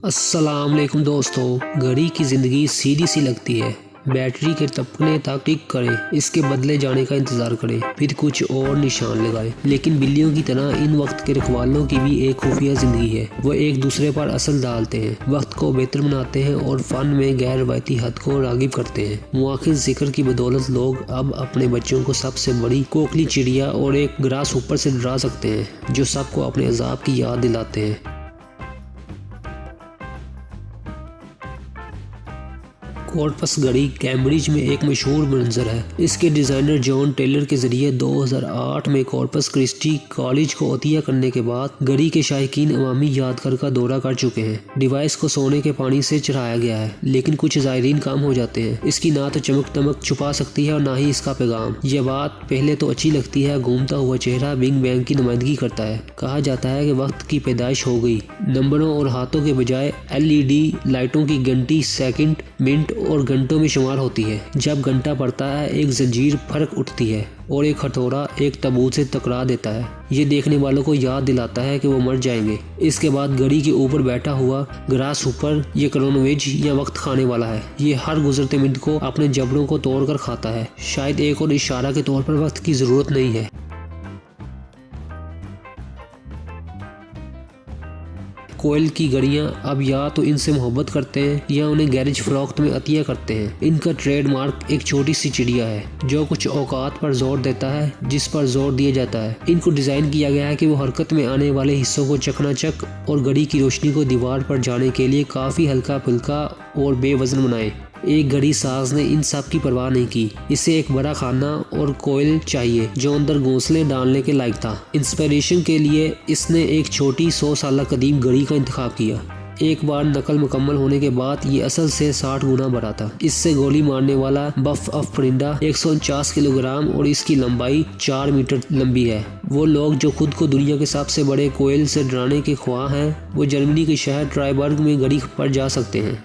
अस्सलाम वालेकुम दोस्तों। घड़ी की ज़िंदगी सीधी सी लगती है। बैटरी के टपकने तक टिक करें, इसके बदले जाने का इंतज़ार करें, फिर कुछ और निशान लगाएं। लेकिन बिल्लियों की तरह इन वक्त के रखवालों की भी एक खुफिया ज़िंदगी है। वो एक दूसरे पर असर डालते हैं, वक्त को बेहतर बनाते हैं और फ़न में गैर रवायती हद को रागिब करते हैं। मुआखिज़ ज़िक्र की बदौलत लोग अब अपने बच्चों को सबसे बड़ी कोकली चिड़िया और एक ग्रास ऊपर से डरा सकते हैं, जो सबको अपने अजाब की याद दिलाते हैं। कॉर्पस घड़ी कैम्ब्रिज में एक मशहूर मंजर है। इसके डिज़ाइनर जॉन टेलर के ज़रिए 2008 में कॉर्पस क्रिस्टी कॉलेज को अतिया करने के बाद घड़ी के शायकीन अवामी यादगार का दौरा कर चुके हैं। डिवाइस को सोने के पानी से चढ़ाया गया है, लेकिन कुछ ज़ायरीन काम हो जाते हैं। इसकी ना तो चमक दमक छुपा सकती है और ना ही इसका पैगाम। ये बात पहले तो अच्छी लगती है। घूमता हुआ चेहरा बिग बैंग की नुमाइंदगी करता है। कहा जाता है कि वक्त की पैदाइश हो गई। नंबरों और हाथों के बजाय LED लाइटों की घंटी सेकंड, मिनट और घंटों में शुमार होती है। जब घंटा पड़ता है, एक जंजीर फर्क उठती है और एक हथौड़ा एक ताबूत से टकरा देता है। ये देखने वालों को याद दिलाता है कि वो मर जाएंगे। इसके बाद घड़ी के ऊपर बैठा हुआ ग्रास ऊपर ये क्रोनोवेज या वक्त खाने वाला है। ये हर गुजरते मिनट को अपने जबड़ों को तोड़कर खाता है। शायद एक और इशारा के तौर पर वक्त की जरूरत नहीं है। कोयल की घड़ियां अब या तो इनसे मोहब्बत करते हैं या उन्हें गैरेज फरोख्त में अतिया करते हैं। इनका ट्रेडमार्क एक छोटी सी चिड़िया है जो कुछ औकात पर जोर देता है जिस पर जोर दिया जाता है। इनको डिजाइन किया गया है कि वो हरकत में आने वाले हिस्सों को चकनाचक और घड़ी की रोशनी को दीवार पर जाने के लिए काफी हल्का फुल्का और बेवजन बनाए। एक घड़ी साज ने इन सब की परवाह नहीं की। इसे एक बड़ा खाना और कोयल चाहिए जो अंदर घोंसले डालने के लायक था। इंस्पिरेशन के लिए इसने एक छोटी 100 साल कदीम घड़ी का इंतखाब किया। एक बार नकल मुकम्मल होने के बाद ये असल से 60 गुना बड़ा था। इससे गोली मारने वाला बफ अफ परिंदा 149 किलोग्राम और इसकी लंबाई 4 मीटर लंबी है। वो लोग जो खुद को दुनिया के सबसे बड़े कोयल से डराने के ख्वाह हैं, वो जर्मनी के शहर ट्राइबर्ग में घड़ी पर जा सकते हैं।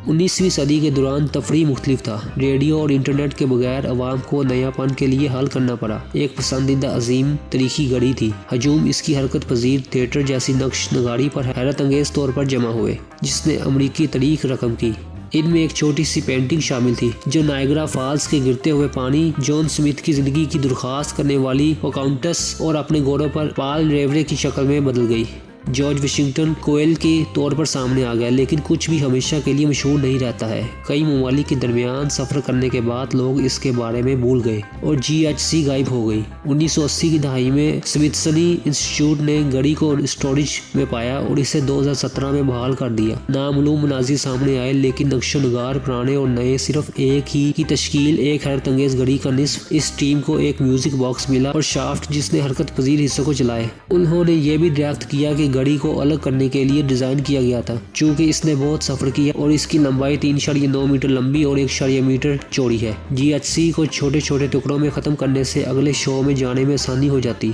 19वीं सदी के दौरान तफरीह मुख्तलिफ था। रेडियो और इंटरनेट के बगैर अवाम को नयापन के लिए हल करना पड़ा। एक पसंदीदा अजीम तरीकी घड़ी थी। हजूम इसकी हरकत पजीर थिएटर जैसी नक्श नगारी पर हैरत अंगेज तौर पर जमा हुए, जिसने अमरीकी तारीख रकम की। इनमें एक छोटी सी पेंटिंग शामिल थी जो नायग्रा फॉल्स के गिरते हुए पानी, जॉन स्मिथ की जिंदगी की दरख्वास्त करने वाली ओकाउंटस और अपने घोड़ों पर पाल रेवरे की शक्ल में बदल गई। जॉर्ज वाशिंगटन कोयल के तौर पर सामने आ गया, लेकिन कुछ भी हमेशा के लिए मशहूर नहीं रहता है। कई ममालिक के दरमियान सफर करने के बाद लोग इसके बारे में भूल गए और GHC गायब हो गई। 1980 की दहाई में स्मिथसोनियन इंस्टीट्यूट ने घड़ी को स्टोरेज में पाया और इसे 2017 में बहाल कर दिया। नामालूम मनाजिर सामने आए, लेकिन नक्शो नगार पुराने और नए सिर्फ एक ही की तश्कील एक हैरत अंगेज घड़ी का निस्फ। इस टीम को एक म्यूजिक बॉक्स मिला और शाफ्ट जिसने हरकत पजीर हिस्सों को चलाए। उन्होंने ये भी दरियाफ्त किया कि घड़ी को अलग करने के लिए डिजाइन किया गया था, चूंकि इसने बहुत सफर किया और इसकी लंबाई 3.9 मीटर लंबी और 1 मीटर चौड़ी है। GHC को छोटे छोटे टुकड़ों में खत्म करने से अगले शो में जाने में आसानी हो जाती।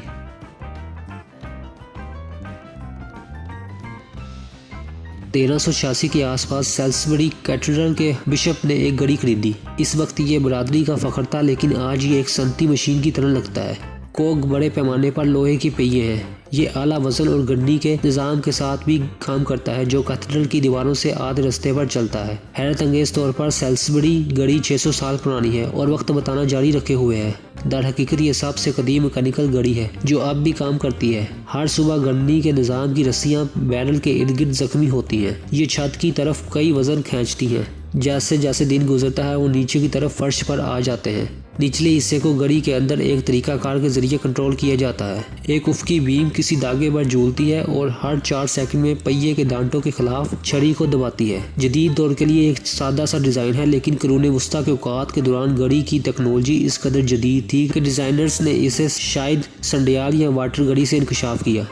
1386 के आसपास सेल्सबरी कैथेड्रल के बिशप ने एक घड़ी खरीदी। इस वक्त ये बरादरी का फख्र था, लेकिन आज ये एक सनती मशीन की तरह लगता है। कोक बड़े पैमाने पर लोहे की पहिए हैं। ये आला वजन और गड्डी के निज़ाम के साथ भी काम करता है जो कैथेड्रल की दीवारों से आधे रास्ते पर चलता है। हैरत अंगेज तौर पर सेल्सबरी घड़ी 600 साल पुरानी है और वक्त बताना जारी रखे हुए है। दर हकीकत ये सबसे कदीम मैकेनिकल घड़ी है जो अब भी काम करती है। हर सुबह गड्डी के निज़ाम की रस्सियां बैरल के इर्द गिर्द जख्मी होती हैं। ये छत की तरफ कई वजन खींचती हैं। जैसे जैसे दिन गुजरता है वो नीचे की तरफ फर्श पर आ जाते हैं। निचले हिस्से को घड़ी के अंदर एक तरीकाकार के जरिए कंट्रोल किया जाता है। एक उफ़क़ी बीम किसी धागे पर झूलती है और हर 4 सेकंड में पहिए के दांतों के खिलाफ छड़ी को दबाती है। जदीद दौर के लिए एक सादा सा डिज़ाइन है, लेकिन कुरून वुस्ता के औकात के दौरान घड़ी की टेक्नोलॉजी इस कदर जदीद थी कि डिज़ाइनर्स ने इसे शायद संडियाल या वाटर घड़ी से इंकशाफ किया।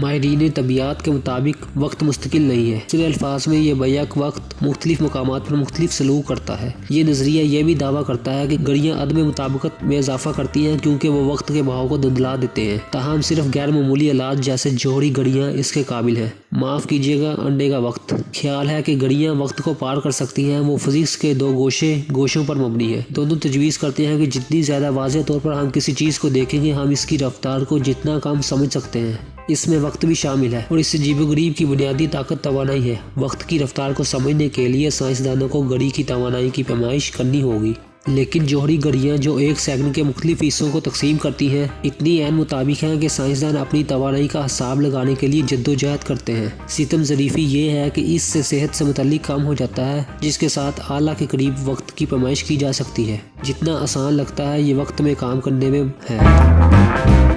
माहिरीन तबियात के मुताबिक वक्त मुस्तकिल नहीं है। दूसरे अल्फाज में ये बैक वक्त मुख्तलिफ मकामात पर मुख्तलिफ सलूक करता है। ये नज़रिया यह भी दावा करता है कि घड़ियाँ अदम मुताबिकत में इजाफा करती हैं क्योंकि वो वक्त के बहाव को धुंधला देते हैं। ताहम सिर्फ गैर मामूली आलात जैसे जोहरी घड़ियाँ इसके काबिल हैं। माफ़ कीजिएगा, अंडे का वक्त। ख्याल है कि घड़ियाँ वक्त को पार कर सकती हैं वो फिजिक्स के दो गोशों पर मबनी है। दोनों तजवीज़ करते हैं कि जितनी ज़्यादा वाज़ेह तौर पर हम किसी चीज़ को देखेंगे हम इसकी रफ्तार को जितना कम समझ सकते हैं। इसमें वक्त भी शामिल है और इससे अजीबोगरीब की बुनियादी ताकत तवानाई है। वक्त की रफ्तार को समझने के लिए साइंसदानों को घड़ी की तवानाई की पैमाइश करनी होगी। लेकिन जोहरी घड़ियाँ जो एक सेकंड के मुख्तलिफ हिस्सों को तकसीम करती हैं इतनी ऐन मुताबिक हैं कि साइंसदान अपनी तवानाई का हिसाब लगाने के लिए जद्दोजहद करते हैं। सितम ज़रीफ़ी ये है कि इससे सेहत से मुतल्लिक काम हो जाता है जिसके साथ आला के करीब वक्त की पैमाइश की जा सकती है। जितना आसान लगता है ये वक्त में काम करने में है।